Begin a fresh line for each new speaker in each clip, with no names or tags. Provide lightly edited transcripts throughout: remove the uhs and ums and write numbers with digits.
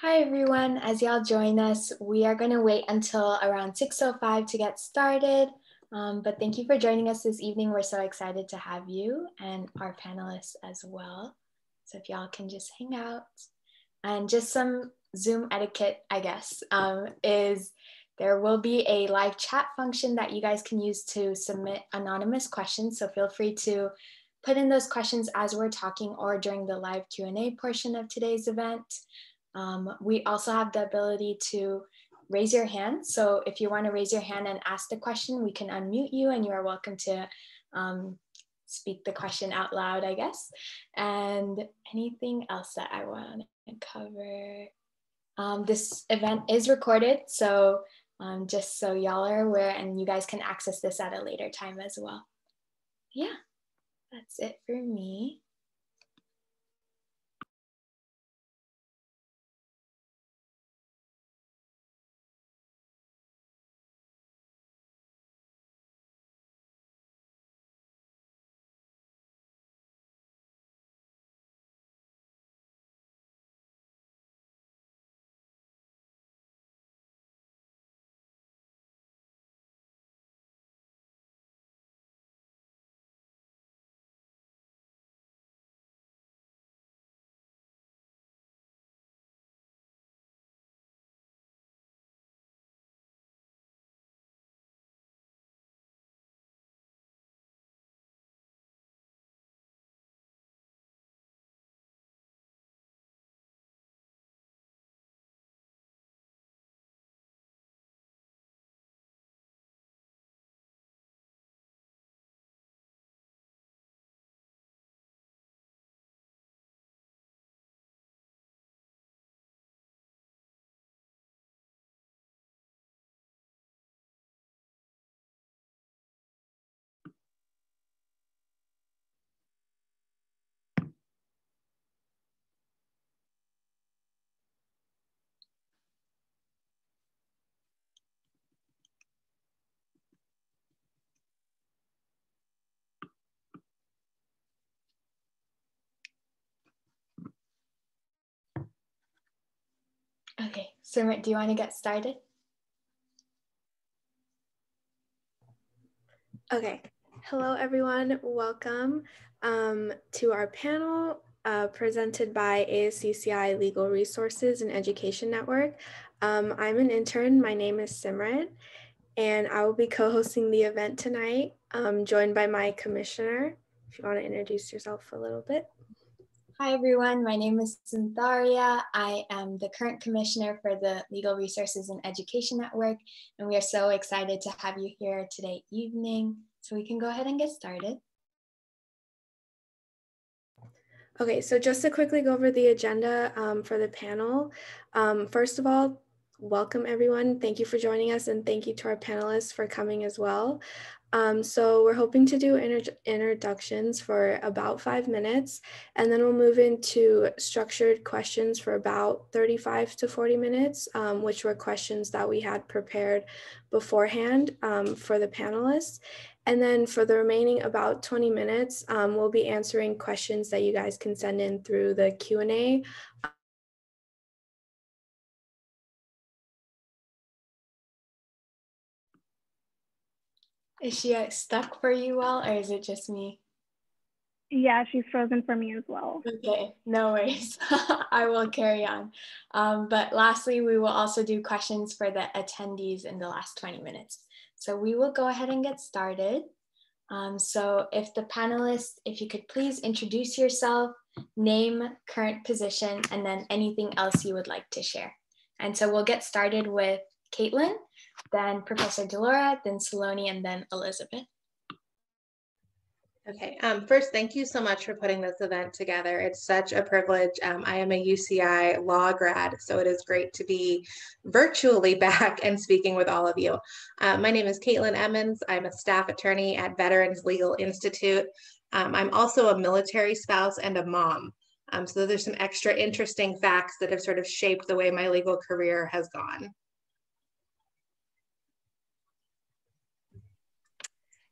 Hi everyone, as y'all join us, we are going to wait until around 6:05 to get started. But thank you for joining us this evening. We're so excited to have you and our panelists as well. So if y'all can just hang out. And just some Zoom etiquette, I guess, is there will be a live chat function that you guys can use to submit anonymous questions. So feel free to put in those questions as we're talking or during the live Q&A portion of today's event. We also have the ability to raise your hand. So if you want to raise your hand and ask the question, we can unmute you and you are welcome to speak the question out loud, I guess. And anything else that I want to cover. This event is recorded, so just so y'all are aware, and you guys can access this at a later time as well. Yeah, that's it for me. Okay, Sumit, do you want to get started?
Okay, hello everyone. Welcome to our panel presented by ASCCI Legal Resources and Education Network. I'm an intern. My name is Simran, and I will be co-hosting the event tonight, joined by my commissioner. If you want to introduce yourself a little bit.
Hi everyone, my name is Cyntharia. I am the current commissioner for the Legal Resources and Education Network, and we are so excited to have you here today evening. So we can go ahead and get started.
Okay, so just to quickly go over the agenda for the panel. First of all, welcome everyone. Thank you for joining us, and thank you to our panelists for coming as well. So we're hoping to do introductions for about 5 minutes, and then we'll move into structured questions for about 35 to 40 minutes, which were questions that we had prepared beforehand for the panelists. And then for the remaining about 20 minutes, we'll be answering questions that you guys can send in through the Q&A.
Is she stuck for you all, or is it just me?
Yeah, she's frozen for me as well.
Okay, no worries. I will carry on. But lastly, we will also do questions for the attendees in the last 20 minutes. So we will go ahead and get started. So if the panelists, if you could please introduce yourself, name, current position, and then anything else you would like to share. And so we'll get started with Caitlin, then Professor Delora, then Saloni, and then Elizabeth.
Okay, first, thank you so much for putting this event together. It's such a privilege. I am a UCI law grad, so it is great to be virtually back and speaking with all of you. My name is Caitlin Emmons. I'm a staff attorney at Veterans Legal Institute. I'm also a military spouse and a mom. So there's some extra interesting facts that have sort of shaped the way my legal career has gone.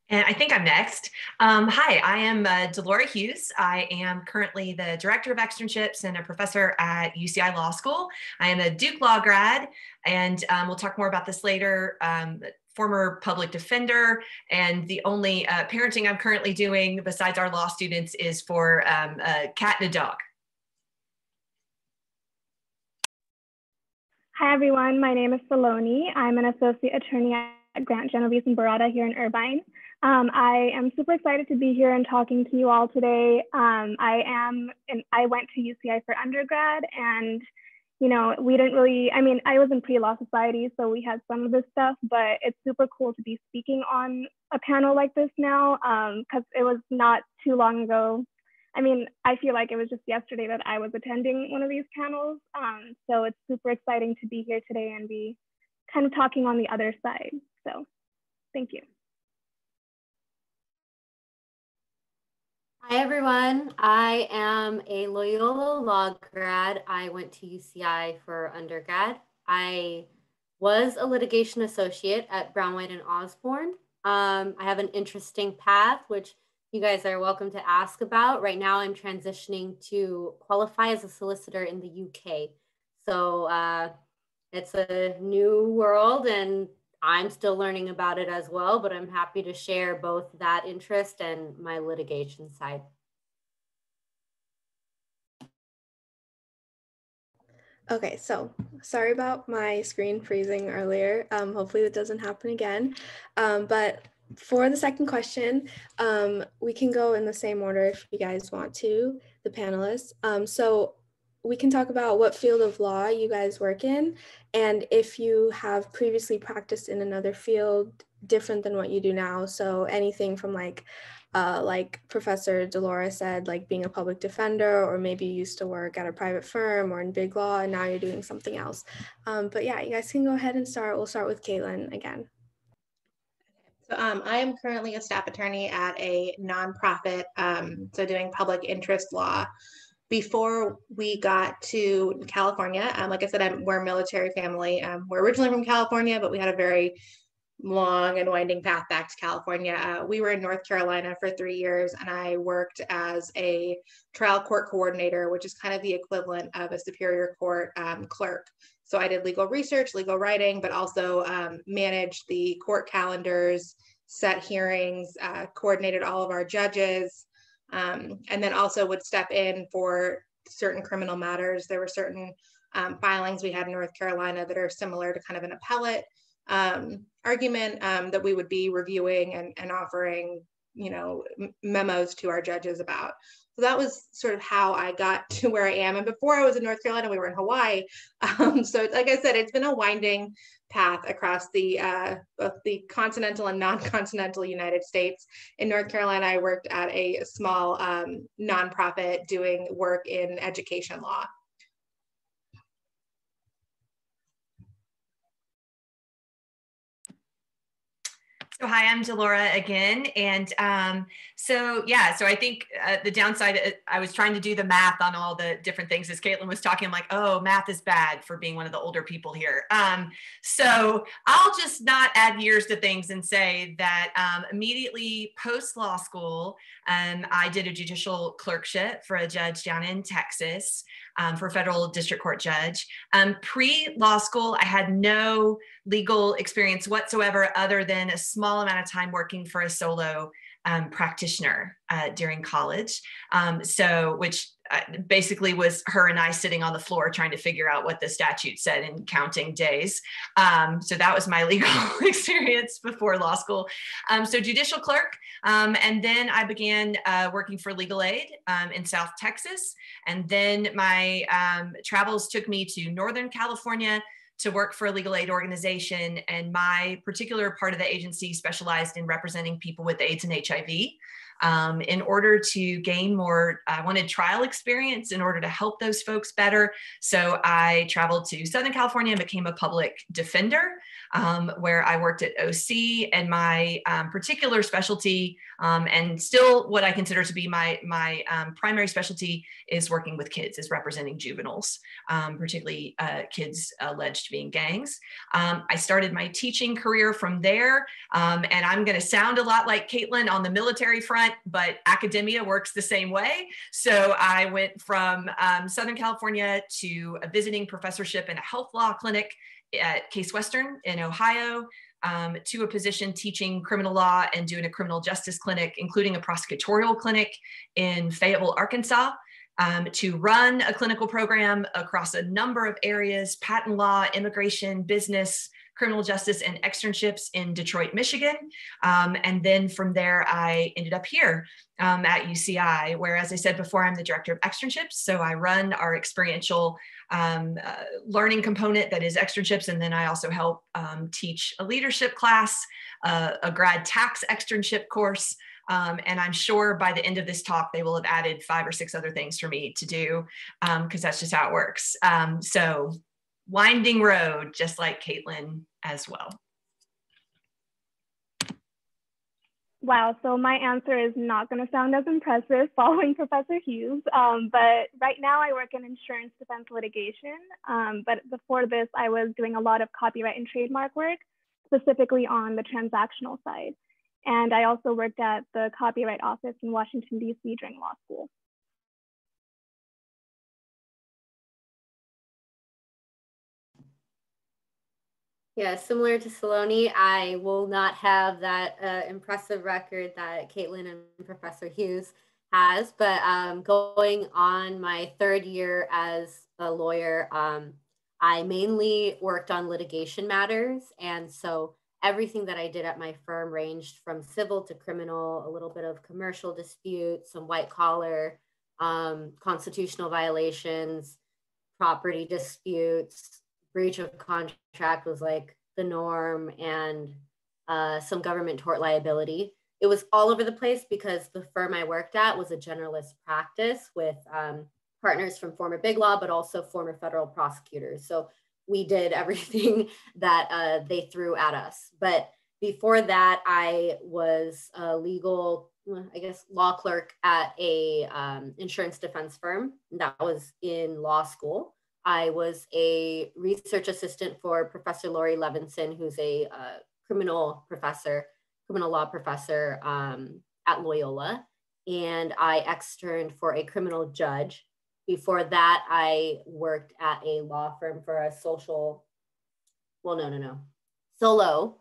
And I think I'm next. Hi, I am Delora Hughes. I am currently the Director of Externships and a professor at UCI Law School. I am a Duke Law grad, and we'll talk more about this later. Former public defender, and the only parenting I'm currently doing besides our law students is for a cat and a dog.
Hi, everyone. My name is Saloni. I'm an associate attorney at Grant Genovese and Barada here in Irvine. I am super excited to be here and talking to you all today. I went to UCI for undergrad, and we didn't really, I was in pre-law society, so we had some of this stuff, but it's super cool to be speaking on a panel like this now, because it was not too long ago. I feel like it was just yesterday that I was attending one of these panels. So it's super exciting to be here today and be kind of talking on the other side. So thank you.
Hi, everyone. I am a Loyola Law grad. I went to UCI for undergrad. I was a litigation associate at Brown, White, and Osborne. I have an interesting path, which you guys are welcome to ask about. Right now, I'm transitioning to qualify as a solicitor in the UK. So it's a new world, and I'm still learning about it as well, but I'm happy to share both that interest and my litigation side.
Okay, so sorry about my screen freezing earlier. Hopefully that doesn't happen again. But for the second question, we can go in the same order if you guys want to, the panelists. So we can talk about what field of law you guys work in, and if you have previously practiced in another field different than what you do now. So anything from like Professor Delora said, like being a public defender, or maybe you used to work at a private firm or in big law and now you're doing something else. But yeah, you guys can go ahead and start. We'll start with Caitlin again.
So I am currently a staff attorney at a nonprofit, so doing public interest law. Before we got to California, like I said, we're a military family. We're originally from California, but we had a very long and winding path back to California. We were in North Carolina for 3 years, and I worked as a trial court coordinator, which is kind of the equivalent of a superior court clerk. So I did legal research, legal writing, but also managed the court calendars, set hearings, coordinated all of our judges, and then also would step in for certain criminal matters. There were certain filings we had in North Carolina that are similar to kind of an appellate argument that we would be reviewing and offering, memos to our judges about. So that was sort of how I got to where I am. And before I was in North Carolina, we were in Hawaii. So like I said, it's been a winding path across both the continental and non-continental United States. In North Carolina, I worked at a small nonprofit doing work in education law.
So hi, I'm Delora again. And so I think the downside, I was trying to do the math on all the different things as Caitlin was talking. I'm like, oh, math is bad for being one of the older people here. So I'll just not add years to things and say that immediately post law school, I did a judicial clerkship for a judge down in Texas, for a federal district court judge. Pre-law school, I had no legal experience whatsoever other than a small amount of time working for a solo practitioner during college. Which basically was her and I sitting on the floor trying to figure out what the statute said and counting days. So that was my legal experience before law school. So judicial clerk. And then I began working for legal aid in South Texas. And then my travels took me to Northern California to work for a legal aid organization. And my particular part of the agency specialized in representing people with AIDS and HIV. in order to gain more. I wanted trial experience in order to help those folks better. So I traveled to Southern California and became a public defender, where I worked at OC, and my particular specialty, and still what I consider to be my primary specialty, is working with kids, is representing juveniles, particularly kids alleged to be in gangs. I started my teaching career from there, and I'm going to sound a lot like Caitlin on the military front, but academia works the same way. So I went from Southern California to a visiting professorship in a health law clinic at Case Western in Ohio, to a position teaching criminal law and doing a criminal justice clinic, including a prosecutorial clinic in Fayetteville, Arkansas, to run a clinical program across a number of areas: patent law, immigration, business, criminal justice, and externships in Detroit, Michigan. And then from there, I ended up here at UCI, where, as I said before, I'm the director of externships. So I run our experiential learning component that is externships. And then I also help teach a leadership class, a grad tax externship course. And I'm sure by the end of this talk, they will have added 5 or 6 other things for me to do, because that's just how it works. So winding road, just like Caitlin as well.
Wow, so my answer is not going to sound as impressive following Professor Hughes, but right now I work in insurance defense litigation. But before this, I was doing a lot of copyright and trademark work, specifically on the transactional side. And I also worked at the Copyright Office in Washington, D.C. during law school.
Yeah, similar to Saloni, I will not have that impressive record that Caitlin and Professor Hughes has, but going on my 3rd year as a lawyer, I mainly worked on litigation matters. And so everything that I did at my firm ranged from civil to criminal, a little bit of commercial disputes, some white collar, constitutional violations, property disputes. Breach of contract was like the norm, and some government tort liability. It was all over the place because the firm I worked at was a generalist practice with partners from former big law, but also former federal prosecutors. So we did everything that they threw at us. But before that, I was a legal, I guess, law clerk at a insurance defense firm. That was in law school. I was a research assistant for Professor Lori Levinson, who's a criminal law professor at Loyola. And I externed for a criminal judge. Before that, I worked at a law firm for a solo,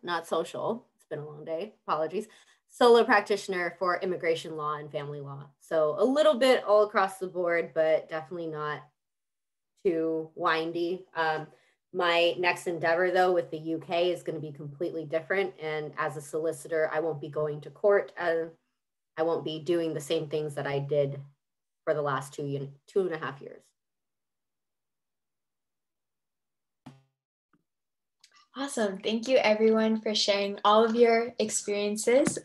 not social. It's been a long day, apologies. Solo practitioner for immigration law and family law. So a little bit all across the board, but definitely not too windy. My next endeavor, though, with the UK is going to be completely different. And as a solicitor, I won't be going to court. I won't be doing the same things that I did for the last 2.5 years.
Awesome. Thank you, everyone, for sharing all of your experiences.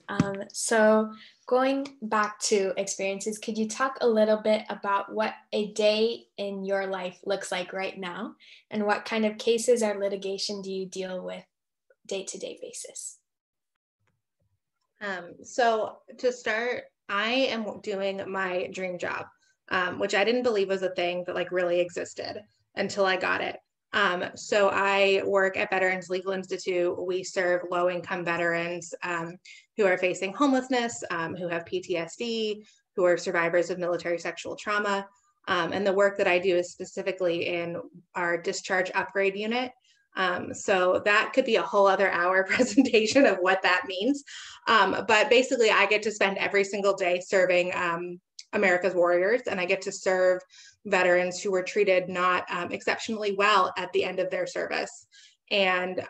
So going back to experiences, could you talk a little bit about what a day in your life looks like right now, and what kind of cases or litigation do you deal with day-to-day basis?
So to start, I am doing my dream job, which I didn't believe was a thing that like really existed until I got it. So I work at Veterans Legal Institute. We serve low-income veterans who are facing homelessness, who have PTSD, who are survivors of military sexual trauma. And the work that I do is specifically in our discharge upgrade unit. So that could be a whole other hour presentation of what that means. But basically, I get to spend every single day serving America's warriors, and I get to serve veterans who were treated not exceptionally well at the end of their service. And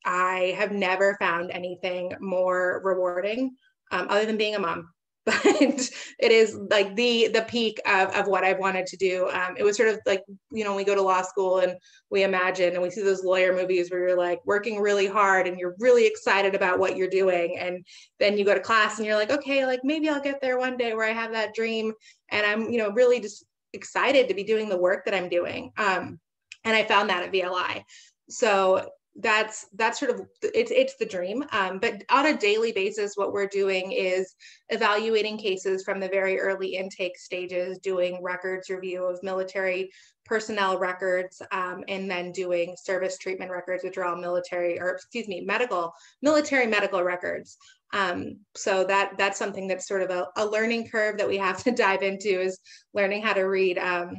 I have never found anything more rewarding other than being a mom. but it is like the peak of what I've wanted to do. It was sort of like, you know, we go to law school and we imagine and we see those lawyer movies where you're like working really hard and you're really excited about what you're doing. And then you go to class and you're like, okay, like maybe I'll get there one day where I have that dream. And I'm, you know, really just excited to be doing the work that I'm doing. And I found that at VLI. So that's sort of, it's the dream. But on a daily basis, what we're doing is evaluating cases from the very early intake stages, doing records review of military personnel records, and then doing service treatment records, which are all military medical records. So that's something that's sort of a learning curve that we have to dive into, is learning how to read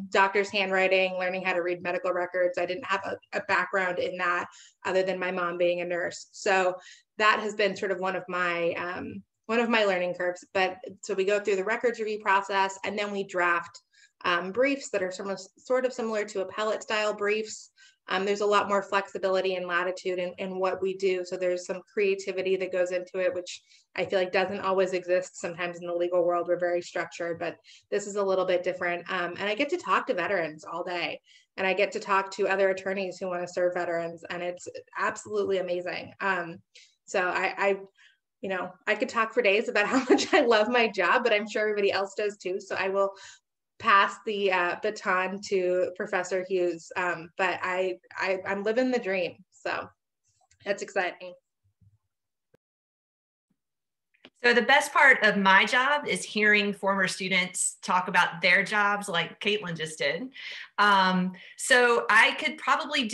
doctor's handwriting, learning how to read medical records. I didn't have a background in that other than my mom being a nurse. So that has been sort of one of my learning curves. But so we go through the records review process, and then we draft briefs that are sort of similar to appellate style briefs. There's a lot more flexibility and latitude in what we do. So there's some creativity that goes into it, which I feel like doesn't always exist sometimes in the legal world. We're very structured, but this is a little bit different. And I get to talk to veterans all day, and I get to talk to other attorneys who want to serve veterans, and it's absolutely amazing. So I you know, I could talk for days about how much I love my job, but I'm sure everybody else does too. So I will pass the baton to Professor Hughes, but I'm living the dream, so that's exciting.
So the best part of my job is hearing former students talk about their jobs like Caitlin just did. So I could probably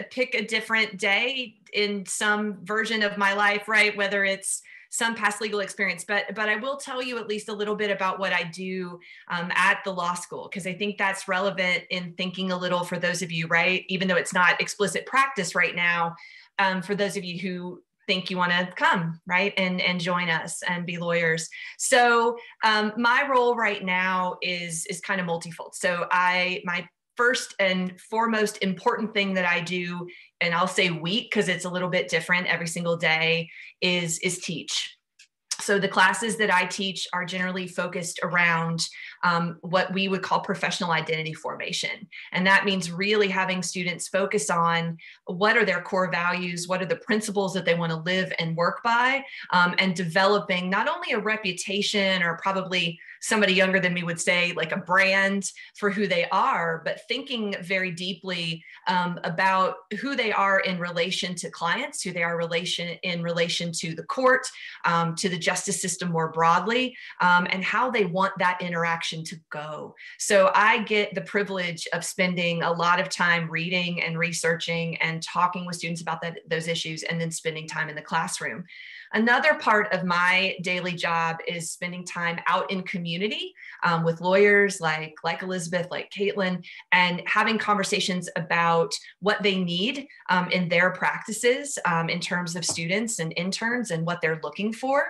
pick a different day in some version of my life, right? Whether it's some past legal experience, but I will tell you at least a little bit about what I do at the law school, because I think that's relevant in thinking a little for those of you, right? Even though it's not explicit practice right now, for those of you who think you want to come, right, and join us and be lawyers. So my role right now is kind of multifold. So my first and foremost important thing that I do, and I'll say week because it's a little bit different every single day, is teach. So the classes that I teach are generally focused around what we would call professional identity formation. And that means really having students focus on what are their core values, what are the principles that they want to live and work by, and developing not only a reputation, or probably somebody younger than me would say like a brand for who they are, but thinking very deeply about who they are in relation to clients, who they are in relation to the court, to the justice system more broadly, and how they want that interaction to go. So I get the privilege of spending a lot of time reading and researching and talking with students about those issues, and then spending time in the classroom. Another part of my daily job is spending time out in community with lawyers like Elizabeth, like Caitlin, and having conversations about what they need in their practices in terms of students and interns and what they're looking for.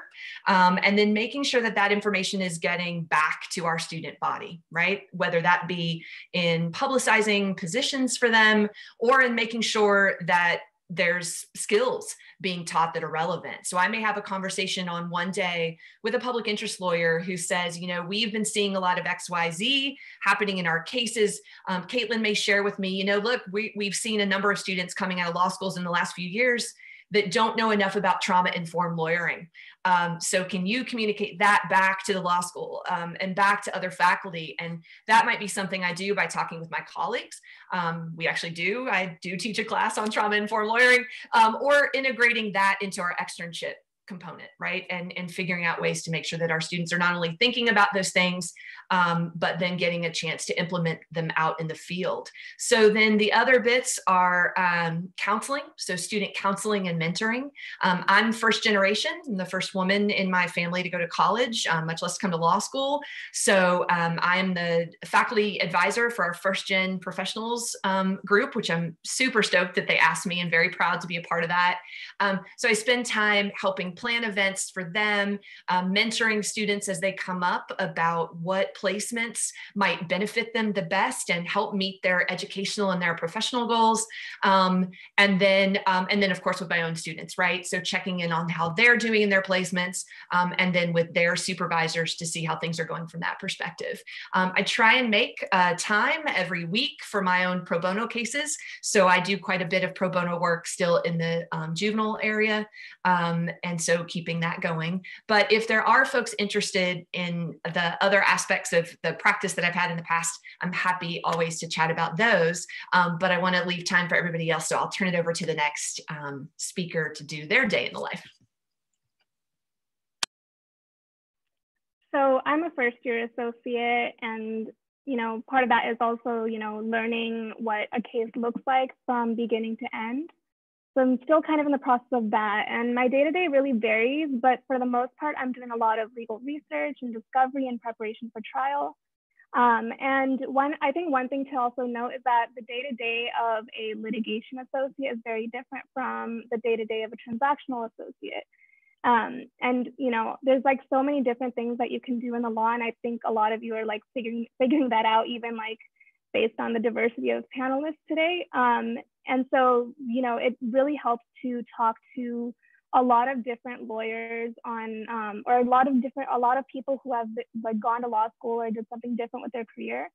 And then making sure that information is getting back to our student body, right? Whether that be in publicizing positions for them, or in making sure that there's skills being taught that are relevant. So I may have a conversation on one day with a public interest lawyer who says, you know, we've been seeing a lot of XYZ happening in our cases. Caitlin may share with me, you know, look, we've seen a number of students coming out of law schools in the last few years that don't know enough about trauma-informed lawyering. So can you communicate that back to the law school and back to other faculty? And that might be something I do by talking with my colleagues. I do teach a class on trauma-informed lawyering, or integrating that into our externship component, right? And figuring out ways to make sure that our students are not only thinking about those things, but then getting a chance to implement them out in the field. So then the other bits are counseling, so student counseling and mentoring. I'm first generation. I'm the first woman in my family to go to college, much less come to law school. So I'm the faculty advisor for our first gen professionals group, which I'm super stoked that they asked me, and very proud to be a part of that. So I spend time helping plan events for them, mentoring students as they come up about what placements might benefit them the best and help meet their educational and their professional goals. And then of course with my own students, right? So checking in on how they're doing in their placements, and then with their supervisors to see how things are going from that perspective. I try and make time every week for my own pro bono cases. So I do quite a bit of pro bono work still in the juvenile area. And so keeping that going. But if there are folks interested in the other aspects of the practice that I've had in the past, I'm happy always to chat about those. But I want to leave time for everybody else. So I'll turn it over to the next speaker to do their day in the life.
So I'm a first year associate, and part of that is also learning what a case looks like from beginning to end. So I'm still kind of in the process of that, and my day-to-day really varies, but for the most part I'm doing a lot of legal research and discovery and preparation for trial. And I think one thing to also note is that the day-to-day of a litigation associate is very different from the day-to-day of a transactional associate. And there's like so many different things that you can do in the law, and I think a lot of you are like figuring that out, even like based on the diversity of panelists today. And so it really helps to talk to a lot of different lawyers on, or a lot of people who have like gone to law school or did something different with their career,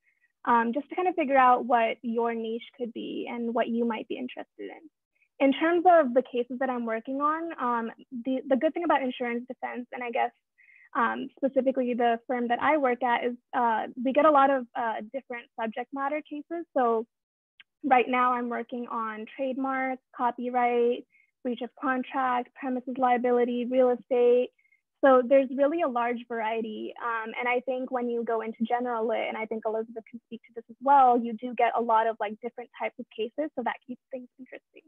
just to kind of figure out what your niche could be and what you might be interested in. In terms of the cases that I'm working on, the good thing about insurance defense, and I guess specifically the firm that I work at, is we get a lot of different subject matter cases. So right now I'm working on trademark, copyright, breach of contract, premises liability, real estate. So there's really a large variety. And I think when you go into general lit, and I think Elizabeth can speak to this as well, you do get a lot of like different types of cases. So that keeps things interesting.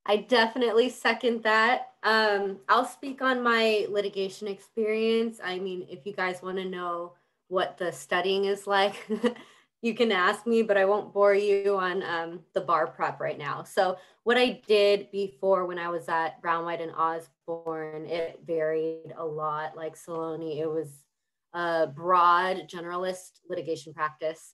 I definitely second that. I'll speak on my litigation experience. I mean, if you guys want to know what the studying is like, you can ask me, but I won't bore you on the bar prep right now. So what I did before when I was at Brown, White, and Osborne, it varied a lot. Like Saloni, it was a broad generalist litigation practice.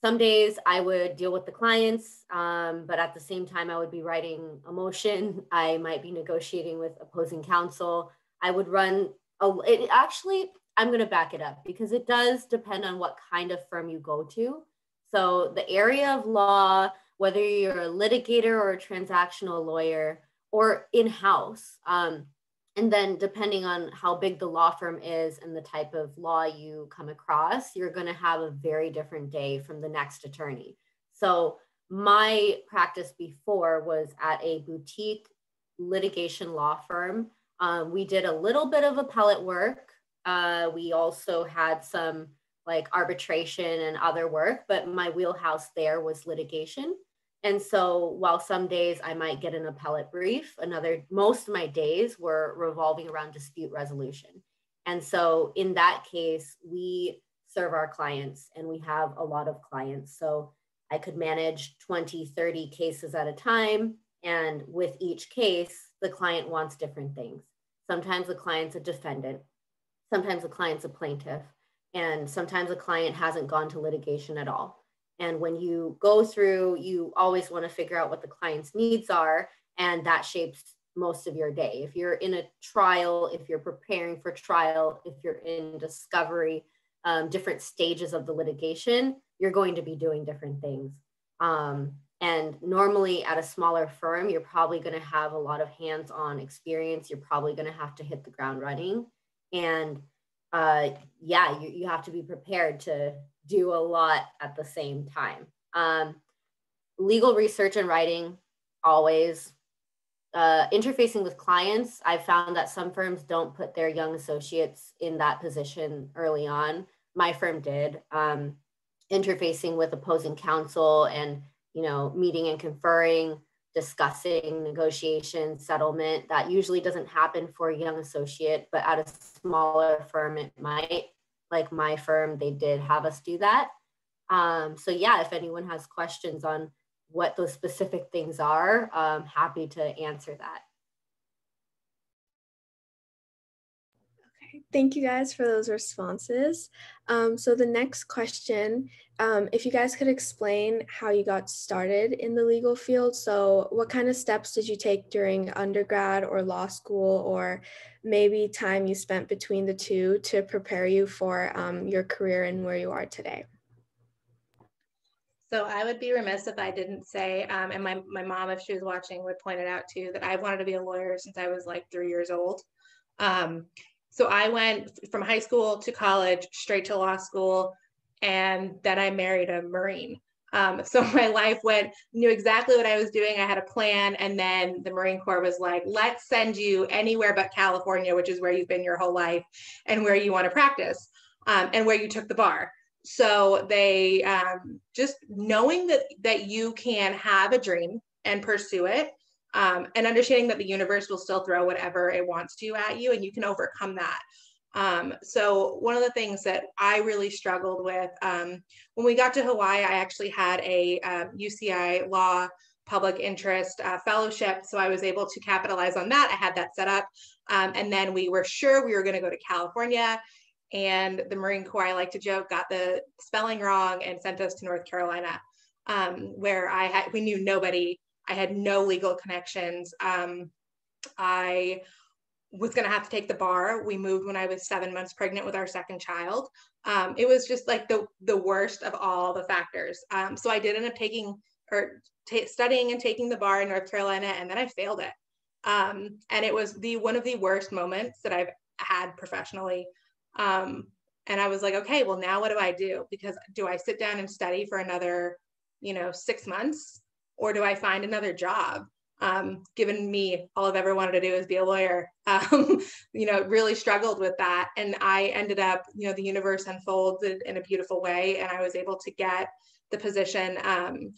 Some days I would deal with the clients, but at the same time, I would be writing a motion. I might be negotiating with opposing counsel. I would run, I'm going to back it up because it does depend on what kind of firm you go to. So the area of law, whether you're a litigator or a transactional lawyer or in-house, and then depending on how big the law firm is and the type of law you come across, you're going to have a very different day from the next attorney. So my practice before was at a boutique litigation law firm. We did a little bit of appellate work. We also had some like arbitration and other work, but my wheelhouse there was litigation. And so while some days I might get an appellate brief, most of my days were revolving around dispute resolution. And so in that case, we serve our clients, and we have a lot of clients. So I could manage 20, 30 cases at a time. And with each case, the client wants different things. Sometimes the client's a defendant, sometimes the client's a plaintiff, and sometimes the client hasn't gone to litigation at all. And when you go through, you always want to figure out what the client's needs are, and that shapes most of your day. If you're in a trial, if you're preparing for trial, if you're in discovery, different stages of the litigation, you're going to be doing different things. And normally at a smaller firm, you're probably going to have a lot of hands-on experience. You're probably going to have to hit the ground running. And you have to be prepared to do a lot at the same time. Legal research and writing, always. Interfacing with clients, I've found that some firms don't put their young associates in that position early on. My firm did. Interfacing with opposing counsel and, meeting and conferring, discussing negotiation, settlement, that usually doesn't happen for a young associate, but at a smaller firm, it might. Like my firm, they did have us do that. So yeah, if anyone has questions on what those specific things are, happy to answer that.
Thank you guys for those responses. So the next question, if you guys could explain how you got started in the legal field. So what kind of steps did you take during undergrad or law school, or maybe time you spent between the two to prepare you for your career and where you are today?
So I would be remiss if I didn't say, and my mom, if she was watching, would point it out too, that I've wanted to be a lawyer since I was like 3 years old. So I went from high school to college, straight to law school, and then I married a Marine. So my life knew exactly what I was doing. I had a plan, and then the Marine Corps was like, let's send you anywhere but California, which is where you've been your whole life and where you want to practice, and where you took the bar. So they just knowing that you can have a dream and pursue it, and understanding that the universe will still throw whatever it wants to at you, and you can overcome that. So one of the things that I really struggled with, when we got to Hawaii, I actually had a UCI law public interest fellowship. So I was able to capitalize on that. I had that set up. And then we were sure we were going to go to California. And the Marine Corps, I like to joke, got the spelling wrong and sent us to North Carolina, where we knew nobody. I had no legal connections. I was going to have to take the bar. We moved when I was 7 months pregnant with our second child. It was just like the worst of all the factors. So I did end up studying and taking the bar in North Carolina, and then I failed it. And it was one of the worst moments that I've had professionally. And I was like, okay, well, now what do I do? Because do I sit down and study for another, 6 months, or do I find another job? Given me, all I've ever wanted to do is be a lawyer, really struggled with that. And I ended up, the universe unfolded in a beautiful way. And I was able to get the position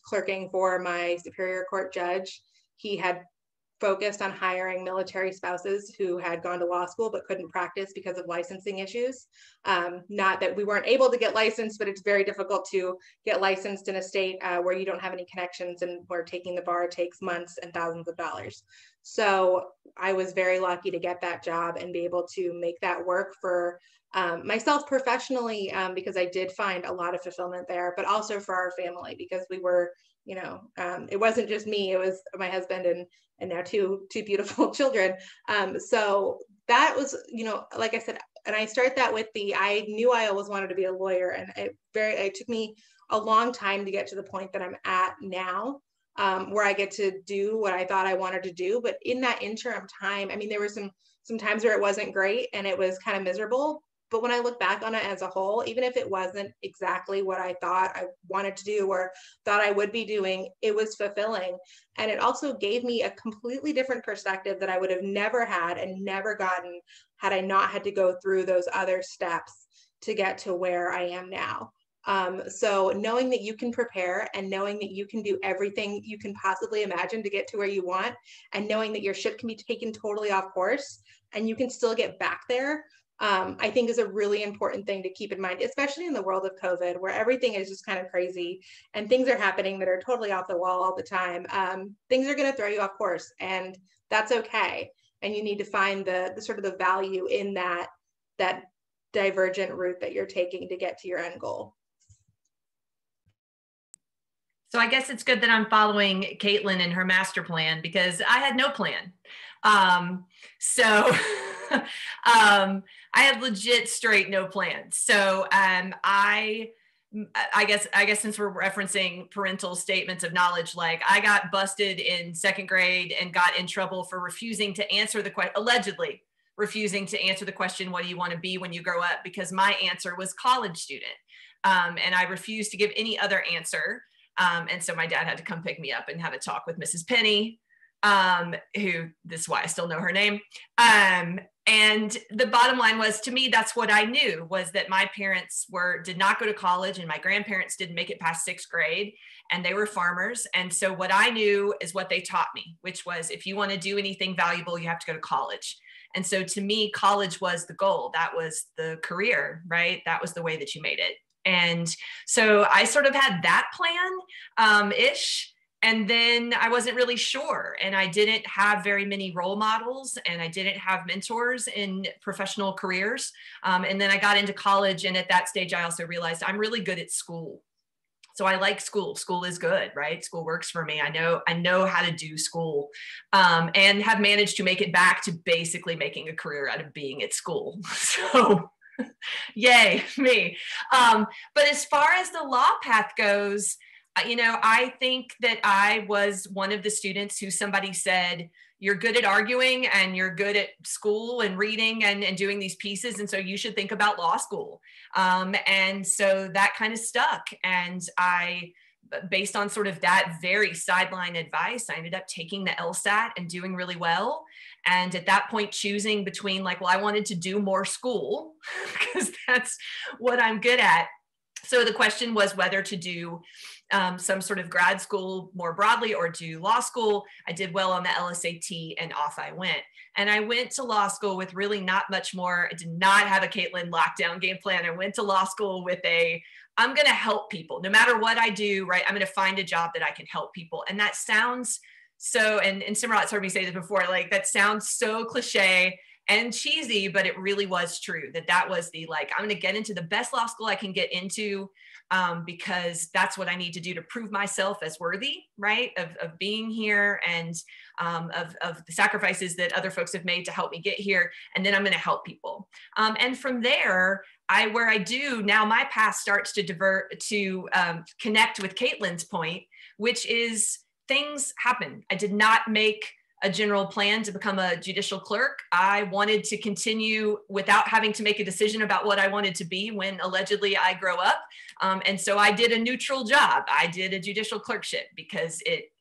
clerking for my Superior Court judge. He had focused on hiring military spouses who had gone to law school but couldn't practice because of licensing issues. Not that we weren't able to get licensed, but it's very difficult to get licensed in a state where you don't have any connections and where taking the bar takes months and thousands of dollars. So I was very lucky to get that job and be able to make that work for myself professionally, because I did find a lot of fulfillment there, but also for our family, because we were, it wasn't just me, it was my husband and now two beautiful children. So that was, like I said, and I start that with I knew I always wanted to be a lawyer, and it took me a long time to get to the point that I'm at now, where I get to do what I thought I wanted to do. But in that interim time, I mean, there were some times where it wasn't great and it was kind of miserable. But when I look back on it as a whole, even if it wasn't exactly what I thought I wanted to do or thought I would be doing, it was fulfilling. And it also gave me a completely different perspective that I would have never had and never gotten had I not had to go through those other steps to get to where I am now. So knowing that you can prepare and knowing that you can do everything you can possibly imagine to get to where you want, and knowing that your ship can be taken totally off course and you can still get back there, I think is a really important thing to keep in mind, especially in the world of COVID, where everything is just kind of crazy and things are happening that are totally off the wall all the time. Things are going to throw you off course, and that's okay. And you need to find the sort of the value in that divergent route that you're taking to get to your end goal.
So I guess it's good that I'm following Caitlin and her master plan, because I had no plan. I had legit straight no plan. So I guess since we're referencing parental statements of knowledge, like I got busted in second grade and got in trouble for refusing to answer the question, allegedly refusing to answer the question, what do you want to be when you grow up? Because my answer was college student. And I refused to give any other answer. And so my dad had to come pick me up and have a talk with Mrs. Penny, who, this is why I still know her name. And the bottom line was, to me, that's what I knew, was that my parents did not go to college, and my grandparents didn't make it past sixth grade, and they were farmers. And so what I knew is what they taught me, which was, if you want to do anything valuable, you have to go to college. And so to me, college was the goal. That was the career, right? That was the way that you made it. And so I sort of had that plan ish. And then I wasn't really sure, and I didn't have very many role models, and I didn't have mentors in professional careers. And then I got into college, and at that stage, I also realized I'm really good at school. So I like school. School is good, right? School works for me. I know how to do school, and have managed to make it back to basically making a career out of being at school. So yay, me. But as far as the law path goes, I think that I was one of the students who somebody said, you're good at arguing and you're good at school and reading and doing these pieces. And so you should think about law school. And so that kind of stuck. And based on sort of that very sideline advice, I ended up taking the LSAT and doing really well. And at that point, choosing between like, well, I wanted to do more school because that's what I'm good at. So the question was whether to do some sort of grad school more broadly or do law school. I did well on the LSAT and off I went. And I went to law school with really not much more. I did not have a Caitlin lockdown game plan. I went to law school with I'm going to help people no matter what I do, right? I'm going to find a job that I can help people. And that sounds so, and Simrat's heard me say this before, like that sounds so cliche and cheesy, but it really was true that was the, like, I'm going to get into the best law school I can get into because that's what I need to do to prove myself as worthy, right? Of being here and of the sacrifices that other folks have made to help me get here. And then I'm going to help people. And from there, where I do now, my path starts to divert to connect with Caitlin's point, which is things happen. I did not make a general plan to become a judicial clerk. I wanted to continue without having to make a decision about what I wanted to be when allegedly I grow up. And so I did a neutral job. I did a judicial clerkship because it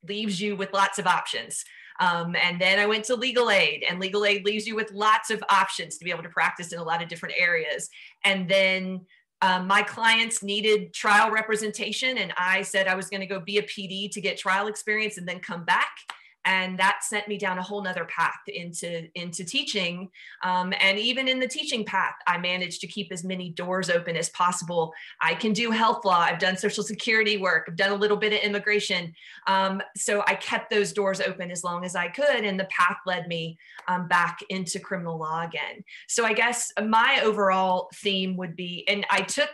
leaves you with lots of options. And then I went to legal aid, and legal aid leaves you with lots of options to be able to practice in a lot of different areas. And then my clients needed trial representation, and I said I was going to go be a PD to get trial experience and then come back. And that sent me down a whole nother path into teaching. And even in the teaching path, I managed to keep as many doors open as possible. I can do health law. I've done Social Security work. I've done a little bit of immigration. So I kept those doors open as long as I could. And the path led me back into criminal law again. So I guess my overall theme would be, and I took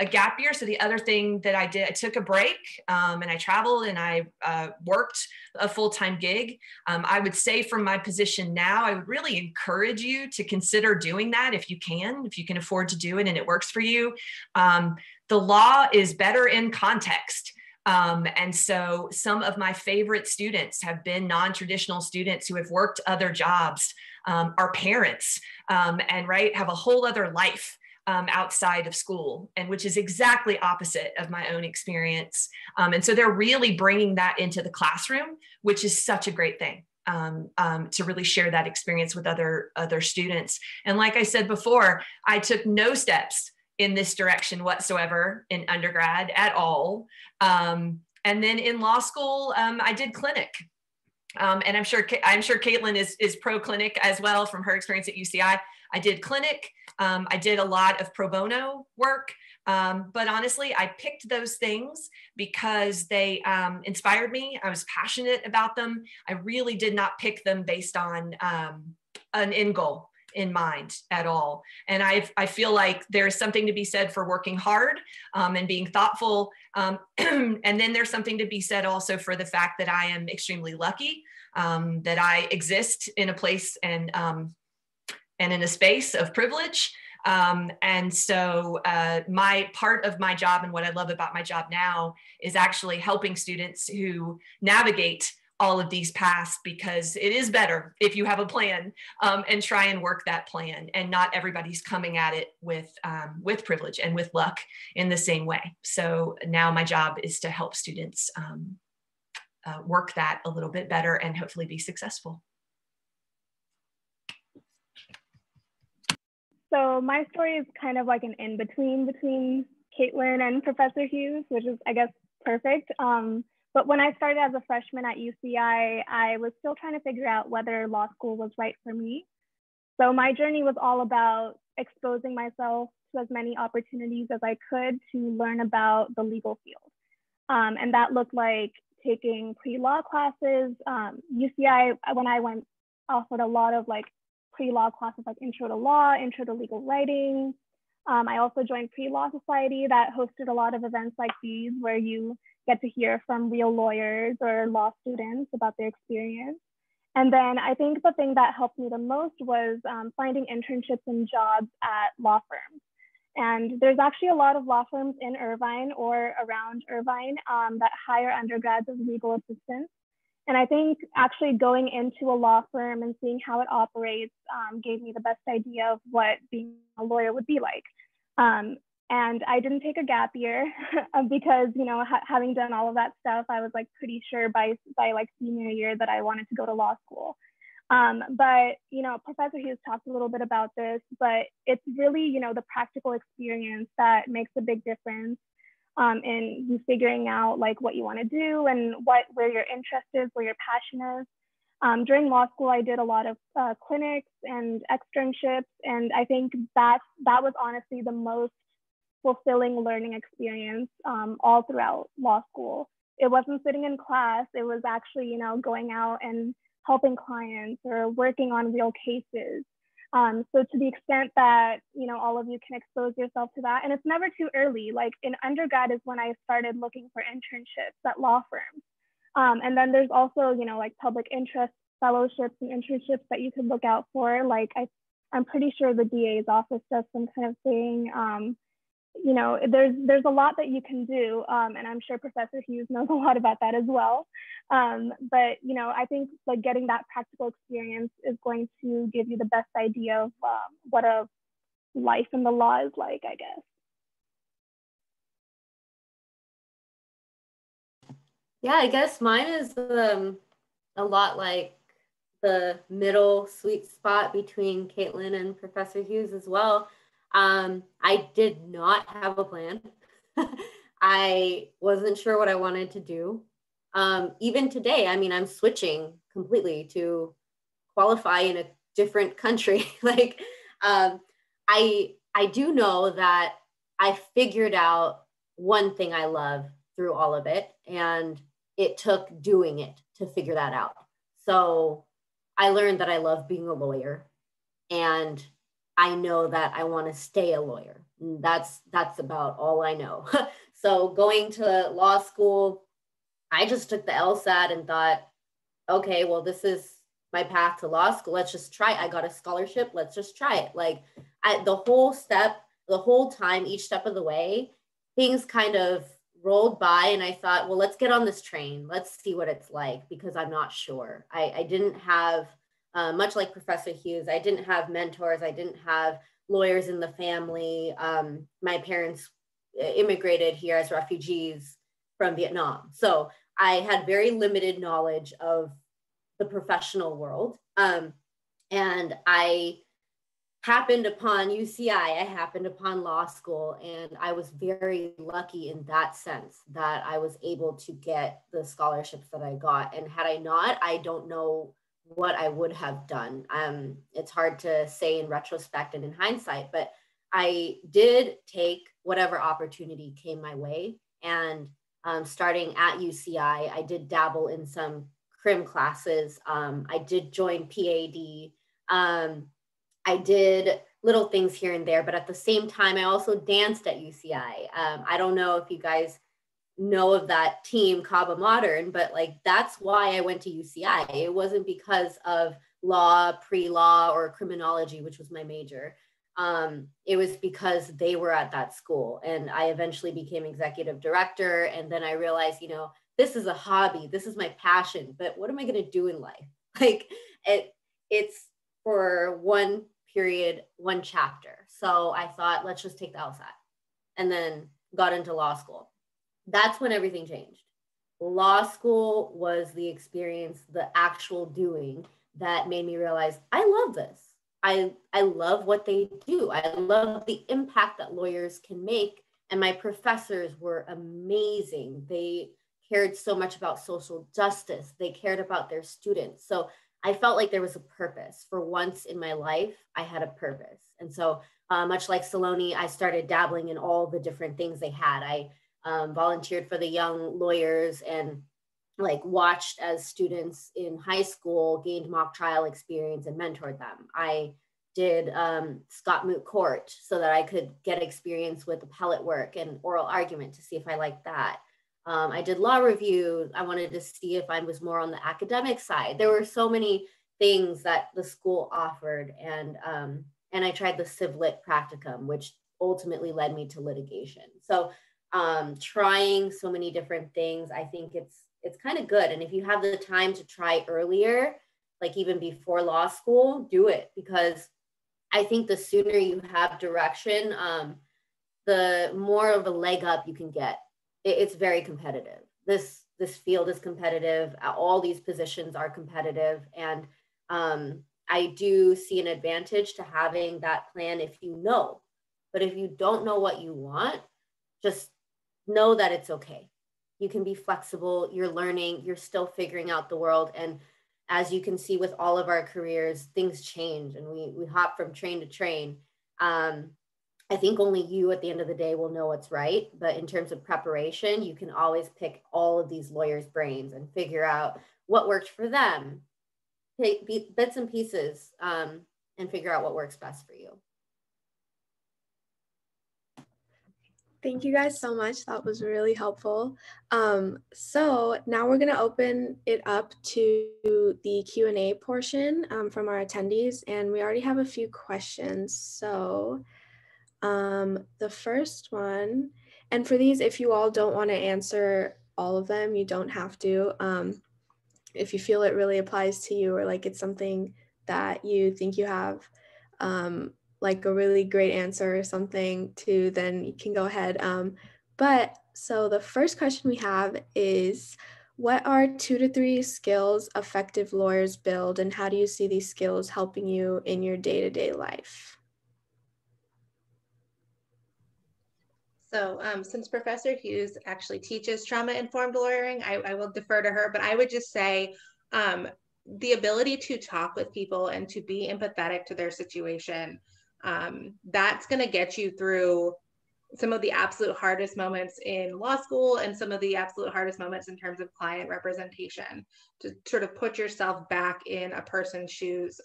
a gap year. So the other thing that I did, I took a break and I traveled and I worked a full-time gig. I would say from my position now, I would really encourage you to consider doing that if you can afford to do it and it works for you. The law is better in context. And so some of my favorite students have been non-traditional students who have worked other jobs, are parents, and have a whole other life outside of school, and which is exactly opposite of my own experience. And so they're really bringing that into the classroom, which is such a great thing. To really share that experience with other students. And like I said before, I took no steps in this direction whatsoever in undergrad at all. And then in law school, I did clinic. And I'm sure Caitlin is pro clinic as well from her experience at UCI. I did clinic. I did a lot of pro bono work. But honestly, I picked those things because they inspired me. I was passionate about them. I really did not pick them based on an end goal in mind at all. And I feel like there's something to be said for working hard and being thoughtful. And then there's something to be said also for the fact that I am extremely lucky that I exist in a place and in a space of privilege. And so my part of my job and what I love about my job now is actually helping students who navigate all of these paths, because it is better if you have a plan and try and work that plan, and not everybody's coming at it with privilege and with luck in the same way. So now my job is to help students work that a little bit better and hopefully be successful.
So my story is kind of like an in-between between Caitlin and Professor Hughes, which is, I guess, perfect. But when I started as a freshman at UCI, I was still trying to figure out whether law school was right for me. So my journey was all about exposing myself to as many opportunities as I could to learn about the legal field. And that looked like taking pre-law classes. UCI, when I went, offered a lot of like pre-law classes, like intro to law, intro to legal writing. I also joined Pre-Law Society that hosted a lot of events like these where you get to hear from real lawyers or law students about their experience. And then I think the thing that helped me the most was finding internships and jobs at law firms. And there's actually a lot of law firms in Irvine or around Irvine that hire undergrads as legal assistants. And I think actually going into a law firm and seeing how it operates gave me the best idea of what being a lawyer would be like. And I didn't take a gap year because, you know, having done all of that stuff, I was like pretty sure by like senior year that I wanted to go to law school. But, you know, Professor Hughes talked a little bit about this, but it's really, you know, the practical experience that makes a big difference in you figuring out like what you want to do and where your interest is, where your passion is. During law school, I did a lot of clinics and externships, and I think that was honestly the most fulfilling learning experience all throughout law school. It wasn't sitting in class, it was actually, you know, going out and helping clients or working on real cases. So to the extent that, you know, all of you can expose yourself to that, and it's never too early. Like in undergrad is when I started looking for internships at law firms. And then there's also, you know, like public interest fellowships and internships that you could look out for. Like I'm pretty sure the DA's office does some kind of thing. You know, there's a lot that you can do, and I'm sure Professor Hughes knows a lot about that as well. But you know, I think like getting that practical experience is going to give you the best idea of what a life in the law is like, I guess.
Yeah, I guess mine is a lot like the middle sweet spot between Caitlin and Professor Hughes as well. I did not have a plan. I wasn't sure what I wanted to do. Even today, I mean, I'm switching completely to qualify in a different country. Like, I do know that I figured out one thing I love through all of it, and it took doing it to figure that out. So I learned that I love being a lawyer, and I know that I want to stay a lawyer. And that's about all I know. So going to law school, I just took the LSAT and thought, okay, well, this is my path to law school. Let's just try it. I got a scholarship. Let's just try it. Like the whole time, each step of the way, things kind of rolled by, and I thought, well, let's get on this train. Let's see what it's like, because I'm not sure. I didn't have, much like Professor Hughes, I didn't have mentors. I didn't have lawyers in the family. My parents immigrated here as refugees from Vietnam. So I had very limited knowledge of the professional world. And I happened upon UCI, I happened upon law school, and I was very lucky in that sense that I was able to get the scholarships that I got. And had I not, I don't know what I would have done. It's hard to say in retrospect and in hindsight, but I did take whatever opportunity came my way. And starting at UCI, I did dabble in some crim classes. I did join PAD. I did little things here and there, but at the same time, I also danced at UCI. I don't know if you guys know of that team, Kaba Modern, but like that's why I went to UCI. It wasn't because of law, pre-law, or criminology, which was my major. It was because they were at that school, and I eventually became executive director. And then I realized, you know, this is a hobby, this is my passion, but what am I going to do in life? Like it's for one period, one chapter. So I thought, let's just take the LSAT, and then got into law school. That's when everything changed. Law school was the experience, the actual doing, that made me realize I love this. I love what they do. I love the impact that lawyers can make. And my professors were amazing. They cared so much about social justice. They cared about their students. So I felt like there was a purpose. For once in my life, I had a purpose. And so much like Saloni, I started dabbling in all the different things they had. I volunteered for the young lawyers, and like watched as students in high school gained mock trial experience and mentored them. I did Scott Moot Court so that I could get experience with appellate work and oral argument to see if I liked that. I did law review. I wanted to see if I was more on the academic side. There were so many things that the school offered, and I tried the Civ Lit practicum, which ultimately led me to litigation. So trying so many different things, I think it's kind of good. And if you have the time to try earlier, like even before law school, do it, because I think the sooner you have direction, the more of a leg up you can get. It's very competitive. This field is competitive. All these positions are competitive. And I do see an advantage to having that plan if you know. But if you don't know what you want, just know that it's okay. You can be flexible. You're learning. You're still figuring out the world. And as you can see with all of our careers, things change and we hop from train to train. I think only you at the end of the day will know what's right. But in terms of preparation, you can always pick all of these lawyers' brains and figure out what worked for them. Take bits and pieces and figure out what works best for you.
Thank you guys so much. That was really helpful. So now we're going to open it up to the Q&A portion from our attendees, and we already have a few questions. So the first one, and for these, if you all don't want to answer all of them, you don't have to. If you feel it really applies to you, or like it's something that you think you have like a really great answer or something to, then you can go ahead. But so the first question we have is, what are 2 to 3 skills effective lawyers build, and how do you see these skills helping you in your day-to-day life?
So since Professor Hughes actually teaches trauma-informed lawyering, I will defer to her, but I would just say the ability to talk with people and to be empathetic to their situation, that's going to get you through some of the absolute hardest moments in law school and some of the absolute hardest moments in terms of client representation, to sort of put yourself back in a person's shoes.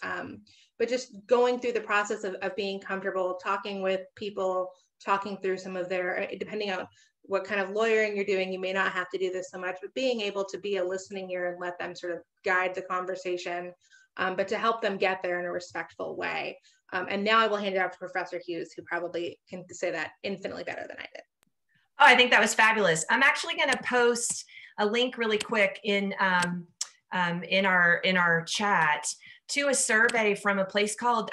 But just going through the process of being comfortable, talking with people, talking through some of their, depending on what kind of lawyering you're doing, you may not have to do this so much, but being able to be a listening ear and let them sort of guide the conversation, but to help them get there in a respectful way. And now I will hand it off to Professor Hughes, who probably can say that infinitely better than I did.
Oh, I think that was fabulous. I'm actually going to post a link really quick in our chat to a survey from a place called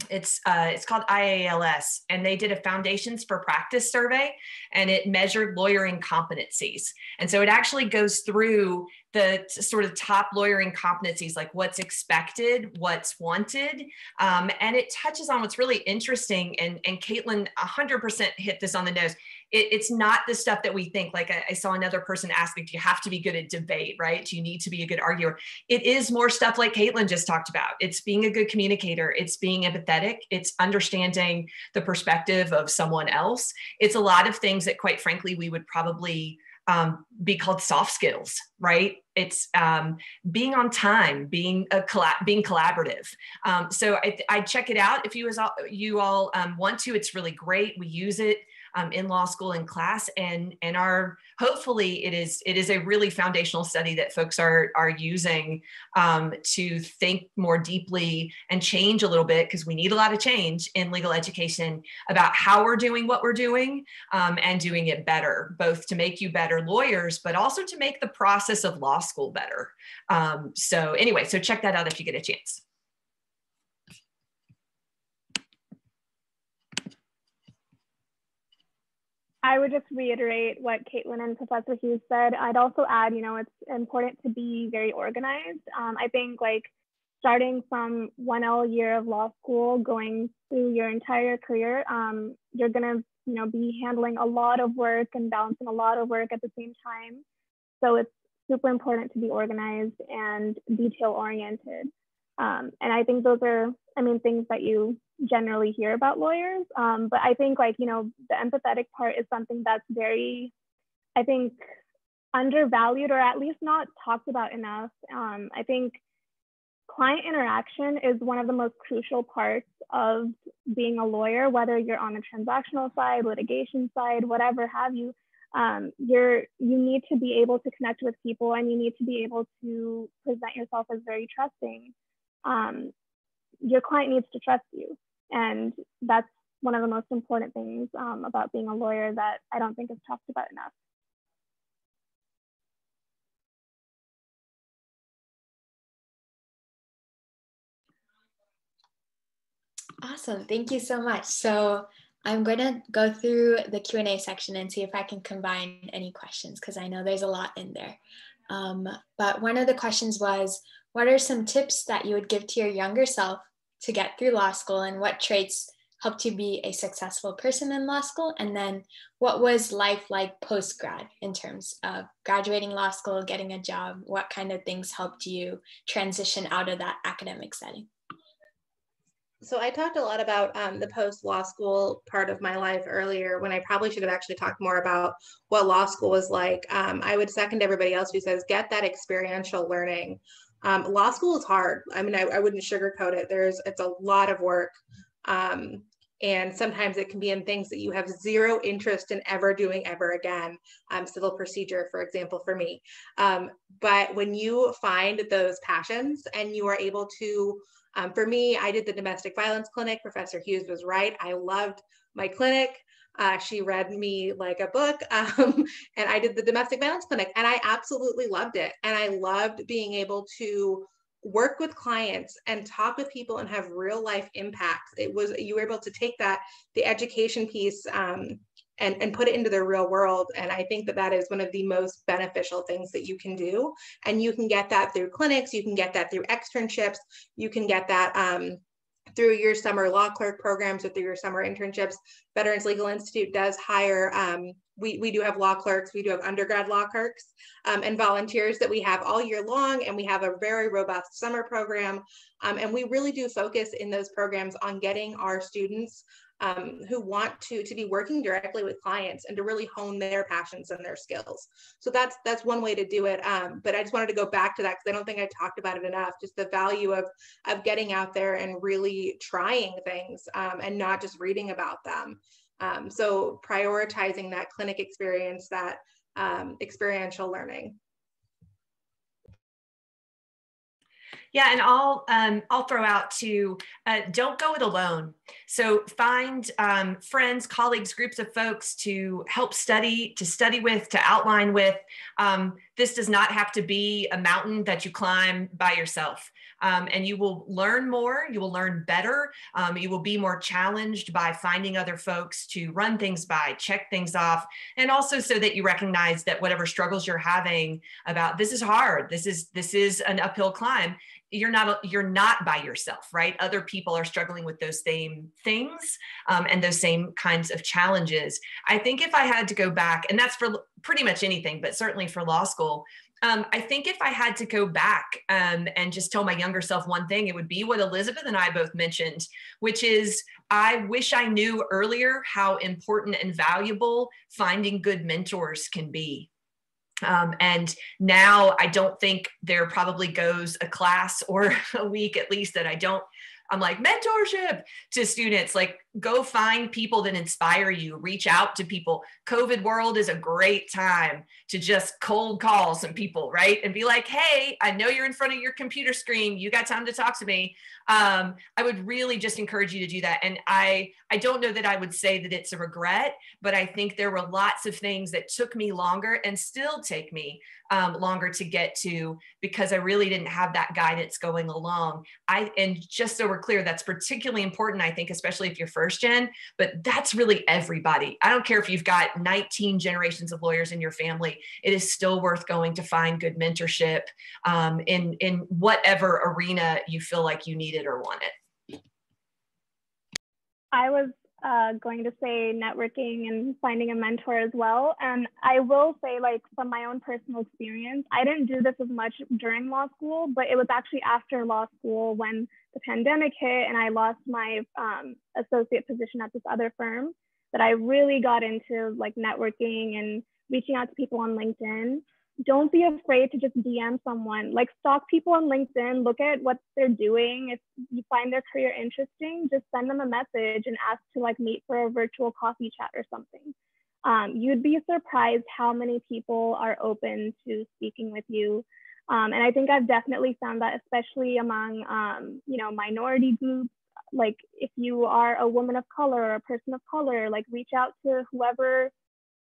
it's called IALS, and they did a Foundations for Practice survey, and it measured lawyering competencies. And so it actually goes through the sort of top lawyering competencies, like what's expected, what's wanted, and it touches on what's really interesting. And Caitlin 100% hit this on the nose. It's not the stuff that we think. Like I saw another person ask, like, do you have to be good at debate, right? Do you need to be a good arguer? It is more stuff like Caitlin just talked about. It's being a good communicator. It's being empathetic. It's understanding the perspective of someone else. It's a lot of things that, quite frankly, we would probably be called soft skills, right? It's being on time, being collaborative. So I check it out if you all want to. It's really great. We use it in law school in class, and hopefully it is a really foundational study that folks are using to think more deeply and change a little bit, because we need a lot of change in legal education about how we're doing what we're doing, and doing it better, both to make you better lawyers, but also to make the process of law school better. So anyway, so check that out if you get a chance.
I would just reiterate what Caitlin and Professor Hughes said. I'd also add, it's important to be very organized. I think like starting from 1L year of law school, going through your entire career, you're gonna, be handling a lot of work and balancing a lot of work at the same time. So it's super important to be organized and detail oriented. And I think those are, things that you generally hear about lawyers. But I think the empathetic part is something that's very, undervalued or at least not talked about enough. I think client interaction is one of the most crucial parts of being a lawyer, whether you're on the transactional side, litigation side, whatever have you. You need to be able to connect with people, and you need to be able to present yourself as very trusting. Your client needs to trust you, and that's one of the most important things about being a lawyer that I don't think is talked about enough.
Awesome, thank you so much. So I'm going to go through the Q&A section and see if I can combine any questions, because I know there's a lot in there. But one of the questions was, what are some tips that you would give to your younger self to get through law school, and what traits helped you be a successful person in law school? And then what was life like post-grad in terms of graduating law school, getting a job? What kind of things helped you transition out of that academic setting?
So I talked a lot about the post-law school part of my life earlier, when I probably should have actually talked more about what law school was like. I would second everybody else who says, get that experiential learning. Law school is hard. I mean, I wouldn't sugarcoat it. It's a lot of work. And sometimes it can be in things that you have zero interest in ever doing ever again. Civil procedure, for example, for me. But when you find those passions and you are able to, for me, I did the domestic violence clinic. Professor Hughes was right. I loved my clinic. She read me like a book, and I did the domestic violence clinic, and I absolutely loved it. And I loved being able to work with clients and talk with people and have real life impact. You were able to take the education piece, and put it into the real world. And I think that is one of the most beneficial things that you can do. And you can get that through clinics, you can get that through externships, you can get that through your summer law clerk programs or through your summer internships. Veterans Legal Institute does hire, we do have law clerks, we do have undergrad law clerks, and volunteers that we have all year long, and we have a very robust summer program. And we really do focus in those programs on getting our students who want to be working directly with clients and to really hone their passions and their skills. So that's one way to do it. But I just wanted to go back to that, because I don't think I talked about it enough, just the value of getting out there and really trying things, and not just reading about them. So prioritizing that clinic experience, that experiential learning.
Yeah, and I'll throw out too, don't go it alone. So find friends, colleagues, groups of folks to help study with, to outline with. This does not have to be a mountain that you climb by yourself. And you will learn more, you will learn better, you will be more challenged by finding other folks to run things by, check things off, and also so that you recognize that whatever struggles you're having about, this is hard, this is an uphill climb, you're not by yourself, right? Other people are struggling with those same things, and those same kinds of challenges. I think if I had to go back, and that's for pretty much anything, but certainly for law school, I think if I had to go back and just tell my younger self one thing, it would be what Elizabeth and I both mentioned, which is I wish I knew earlier how important and valuable finding good mentors can be. And now I don't think there probably goes a class or a week at least that I'm like, mentorship to students, like go find people that inspire you, reach out to people. COVID world is a great time to just cold call some people, right? And be like, hey, I know you're in front of your computer screen. You got time to talk to me. I would really just encourage you to do that. And I don't know that I would say that it's a regret, but I think there were lots of things that took me longer and still take me longer to get to, because I really didn't have that guidance going along. And just so we're clear, that's particularly important, I think, especially if you're first gen, but that's really everybody. I don't care if you've got 19 generations of lawyers in your family, it is still worth going to find good mentorship in whatever arena you feel like you need it or want it.
I was going to say networking and finding a mentor as well. And I will say, like, from my own personal experience, I didn't do this as much during law school, but it was actually after law school when the pandemic hit and I lost my associate position at this other firm that I really got into like networking and reaching out to people on LinkedIn. don't be afraid to just DM someone. Like, stalk people on LinkedIn, look at what they're doing. If you find their career interesting, just send them a message and ask to like meet for a virtual coffee chat or something. You'd be surprised how many people are open to speaking with you. And I think I've definitely found that, especially among, minority groups. Like, if you are a woman of color or a person of color, like, reach out to whoever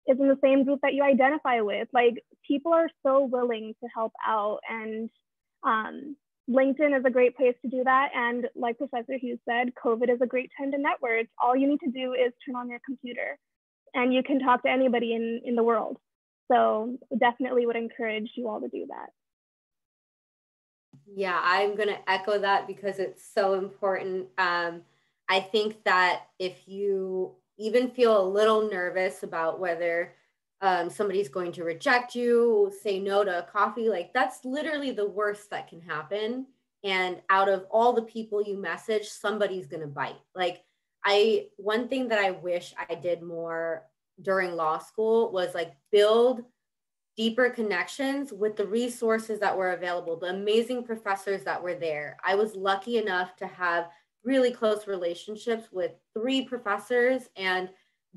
is in the same group that you identify with. Like, people are so willing to help out, and LinkedIn is a great place to do that. And like Professor Hughes said, COVID is a great time to network. All you need to do is turn on your computer and you can talk to anybody in the world. So definitely would encourage you all to do that.
Yeah, I'm going to echo that because it's so important. I think that if you even feel a little nervous about whether somebody's going to reject you, say no to a coffee, like, that's literally the worst that can happen. And out of all the people you message, somebody's going to bite. Like, one thing that I wish I did more during law school was like build deeper connections with the resources that were available, the amazing professors that were there. I was lucky enough to have really close relationships with 3 professors, and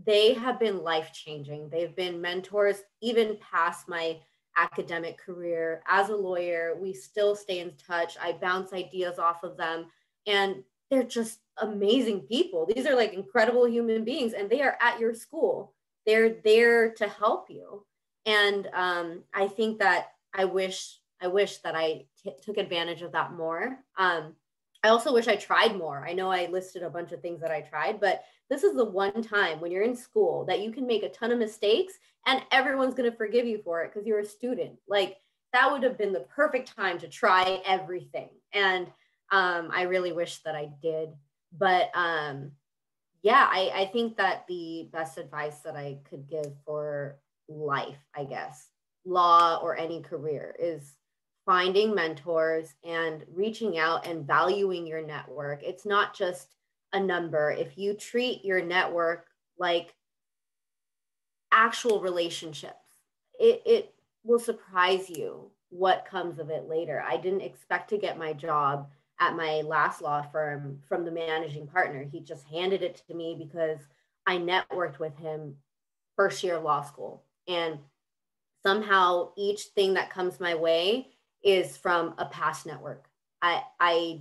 they have been life-changing. They've been mentors even past my academic career. As a lawyer, we still stay in touch. I bounce ideas off of them, and they're just amazing people. These are like incredible human beings, and they are at your school. They're there to help you. And I think that I wish that I took advantage of that more. I also wish I tried more. I know I listed a bunch of things that I tried, but this is the one time when you're in school that you can make a ton of mistakes and everyone's going to forgive you for it because you're a student. Like, that would have been the perfect time to try everything. And I really wish that I did. But yeah, I think that the best advice that I could give for life, I guess, law or any career, is finding mentors and reaching out and valuing your network. It's not just a number. If you treat your network like actual relationships, it will surprise you what comes of it later. I didn't expect to get my job at my last law firm from the managing partner. He just handed it to me because I networked with him first year of law school. And somehow each thing that comes my way is from a past network. I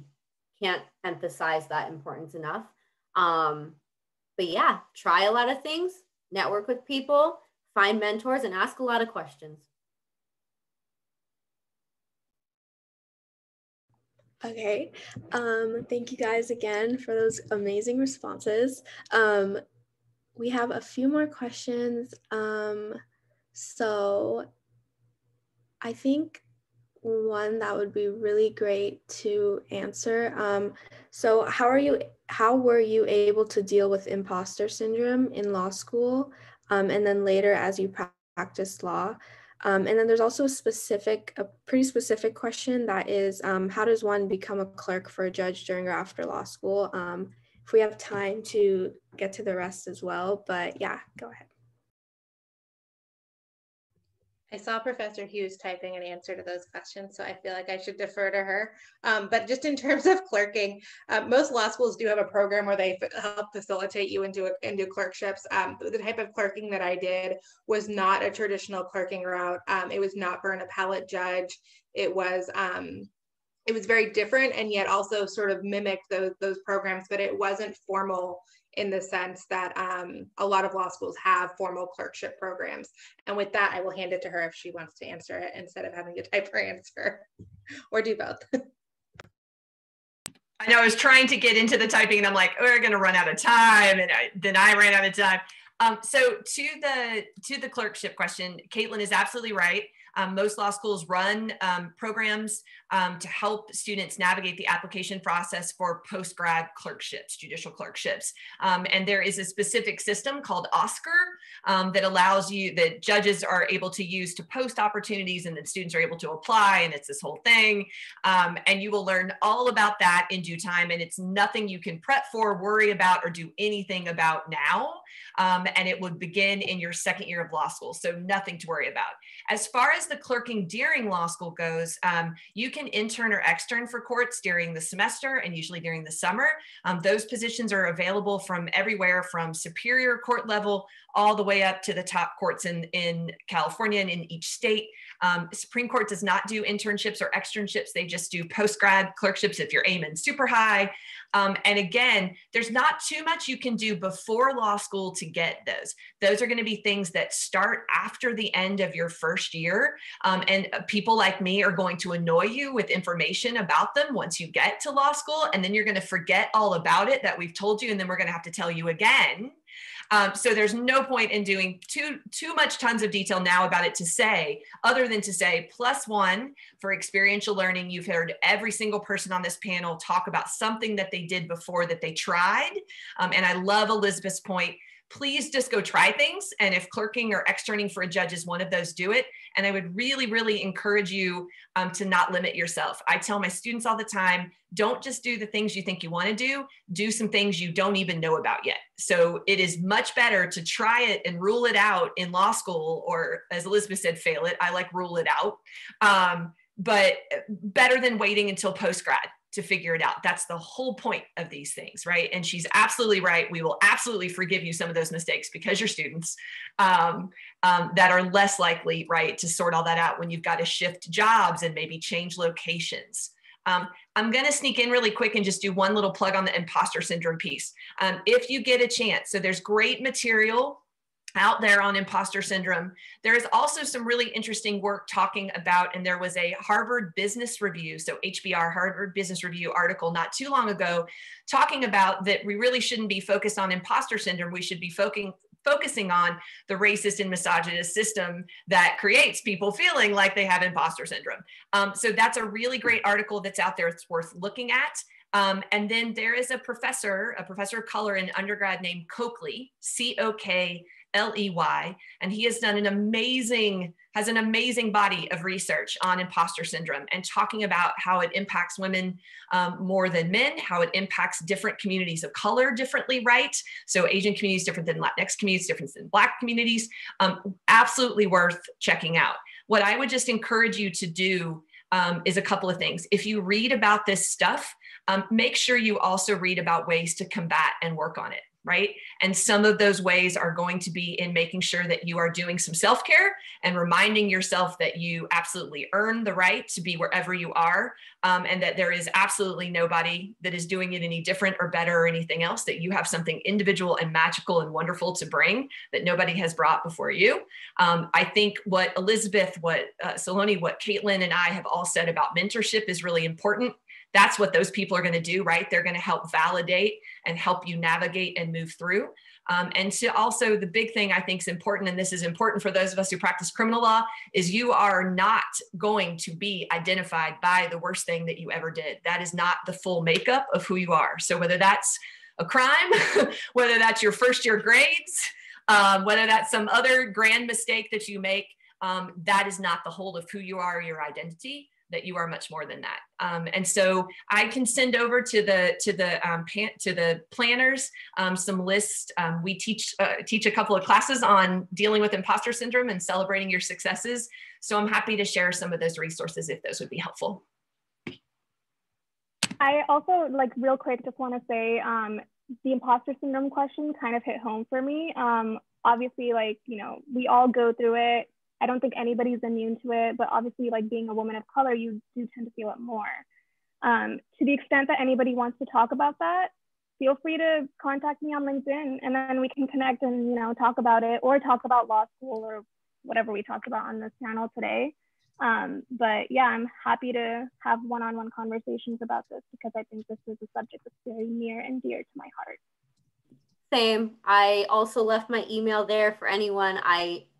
can't emphasize that importance enough. But yeah, try a lot of things, network with people, find mentors, and ask a lot of questions.
Okay, thank you guys again for those amazing responses. We have a few more questions. So I think one that would be really great to answer. So how were you able to deal with imposter syndrome in law school? And then later as you practiced law? And then there's also a pretty specific question that is, how does one become a clerk for a judge during or after law school? If we have time to get to the rest as well, but yeah, go ahead.
I saw Professor Hughes typing an answer to those questions, so I feel like I should defer to her. But just in terms of clerking, most law schools do have a program where they help facilitate you into clerkships. The type of clerking that I did was not a traditional clerking route. It was not for an appellate judge. It was very different, and yet also sort of mimicked those programs, but it wasn't formal in the sense that a lot of law schools have formal clerkship programs. And with that, I will hand it to her if she wants to answer it instead of having to type her answer, or do both.
I know I was trying to get into the typing and I'm like, oh, we're going to run out of time. And then I ran out of time. So to the clerkship question, Caitlin is absolutely right. Most law schools run programs to help students navigate the application process for post-grad clerkships, judicial clerkships. And there is a specific system called OSCAR that allows you, that judges are able to use to post opportunities, and then students are able to apply, and it's this whole thing. And you will learn all about that in due time. And it's nothing you can prep for, worry about, or do anything about now. And it would begin in your second year of law school. So nothing to worry about. As far as as the clerking during law school goes, you can intern or extern for courts during the semester and usually during the summer. Those positions are available from everywhere from superior court level all the way up to the top courts in California and in each state. Supreme Court does not do internships or externships. They just do post-grad clerkships if you're aiming super high. And again, there's not too much you can do before law school to get those. Those are going to be things that start after the end of your first year. And people like me are going to annoy you with information about them once you get to law school. And then you're going to forget all about it that we've told you. And then we're going to have to tell you again. So there's no point in doing too much tons of detail now about it to say, other than to say, +1 for experiential learning. You've heard every single person on this panel talk about something that they did before that they tried. And I love Elizabeth's point. Please just go try things. And if clerking or externing for a judge is one of those, do it. And I would really, really encourage you to not limit yourself. I tell my students all the time, don't just do the things you think you want to do some things you don't even know about yet. So it is much better to try it and rule it out in law school, or as Elizabeth said, fail it. I like rule it out, but better than waiting until post-grad to figure it out. That's the whole point of these things, right? And she's absolutely right. We will absolutely forgive you some of those mistakes because you're students that are less likely, right, to sort all that out when you've got to shift jobs and maybe change locations. I'm going to sneak in really quick and just do one little plug on the imposter syndrome piece. If you get a chance, so there's great material out there on imposter syndrome. There is also some really interesting work talking about, and there was a Harvard Business Review, so HBR, Harvard Business Review article not too long ago, talking about that we really shouldn't be focused on imposter syndrome. We should be focusing on the racist and misogynist system that creates people feeling like they have imposter syndrome. So that's a really great article that's out there. It's worth looking at. And then there is a professor of color in undergrad named Coakley, Cokley, and he has done an amazing body of research on imposter syndrome and talking about how it impacts women more than men, how it impacts different communities of color differently, right? So Asian communities different than Latinx communities, different than Black communities. Absolutely worth checking out. What I would just encourage you to do is a couple of things. If you read about this stuff, make sure you also read about ways to combat and work on it, right? And some of those ways are going to be in making sure that you are doing some self-care and reminding yourself that you absolutely earn the right to be wherever you are, and that there is absolutely nobody that is doing it any different or better or anything else, that you have something individual and magical and wonderful to bring that nobody has brought before you. I think what Elizabeth, what Saloni, what Caitlin and I have all said about mentorship is really important. That's what those people are going to do, right? They're going to help validate and help you navigate and move through. And so also the big thing I think is important, and this is important for those of us who practice criminal law, is you are not going to be identified by the worst thing that you ever did. That is not the full makeup of who you are. So whether that's a crime, whether that's your first year grades, whether that's some other grand mistake that you make, that is not the whole of who you are, your identity. That you are much more than that. And so I can send over to the planners some lists. We teach a couple of classes on dealing with imposter syndrome and celebrating your successes. So I'm happy to share some of those resources if those would be helpful.
I also, like, real quick, just want to say the imposter syndrome question kind of hit home for me. Obviously, like, you know, we all go through it. I don't think anybody's immune to it, but obviously, like, being a woman of color, you do tend to feel it more. To the extent that anybody wants to talk about that, feel free to contact me on LinkedIn, and then we can connect and, you know, talk about it, or talk about law school or whatever we talked about on this panel today. But yeah, I'm happy to have one-on-one conversations about this, because I think this is a subject that's very near and dear to my heart.
Same. I also left my email there for anyone.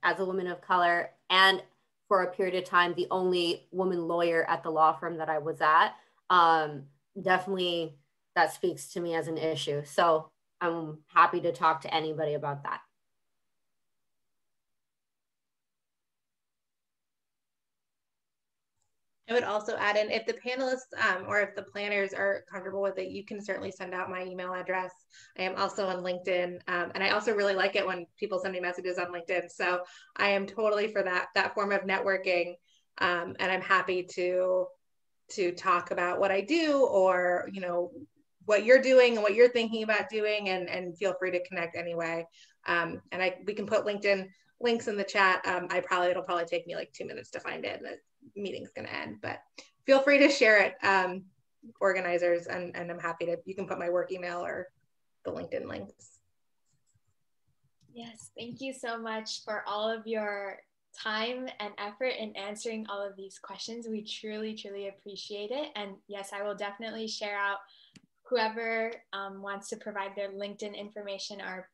As a woman of color, and for a period of time, the only woman lawyer at the law firm that I was at, definitely that speaks to me as an issue. So I'm happy to talk to anybody about that.
I would also add in, if the panelists or if the planners are comfortable with it, you can certainly send out my email address. I am also on LinkedIn, and I also really like it when people send me messages on LinkedIn. So I am totally for that form of networking, and I'm happy to talk about what I do, or what you're doing and what you're thinking about doing, and feel free to connect anyway. And we can put LinkedIn links in the chat. It'll probably take me like 2 minutes to find it, and the meeting's going to end, but feel free to share it, organizers, and I'm happy to, you can put my work email or the LinkedIn links.
Yes, thank you so much for all of your time and effort in answering all of these questions. We truly, truly appreciate it. And yes, I will definitely share out whoever wants to provide their LinkedIn information or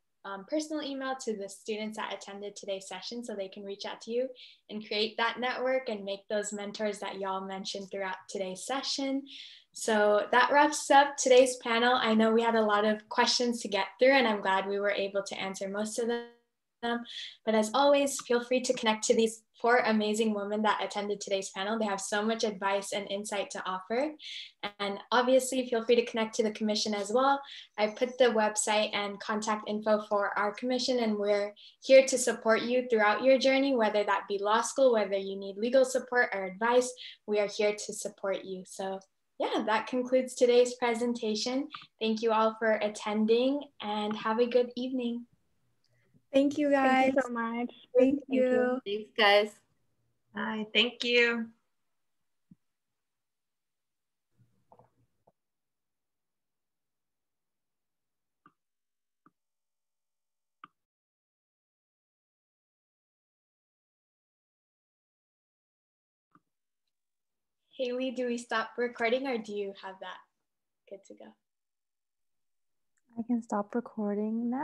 personal email to the students that attended today's session, so they can reach out to you and create that network and make those mentors that y'all mentioned throughout today's session. So that wraps up today's panel. I know we had a lot of questions to get through, and I'm glad we were able to answer most of them. But as always, feel free to connect to these 4 amazing women that attended today's panel. They have so much advice and insight to offer. And obviously, feel free to connect to the commission as well. I put the website and contact info for our commission, and we're here to support you throughout your journey, whether that be law school, whether you need legal support or advice, we are here to support you. So yeah, that concludes today's presentation. Thank you all for attending, and have a good evening.
Thank you, guys.
Thank you so much.
Thank you.
Thanks, guys.
Bye. Thank you.
Haley, do we stop recording, or do you have that good to go?
I can stop recording now.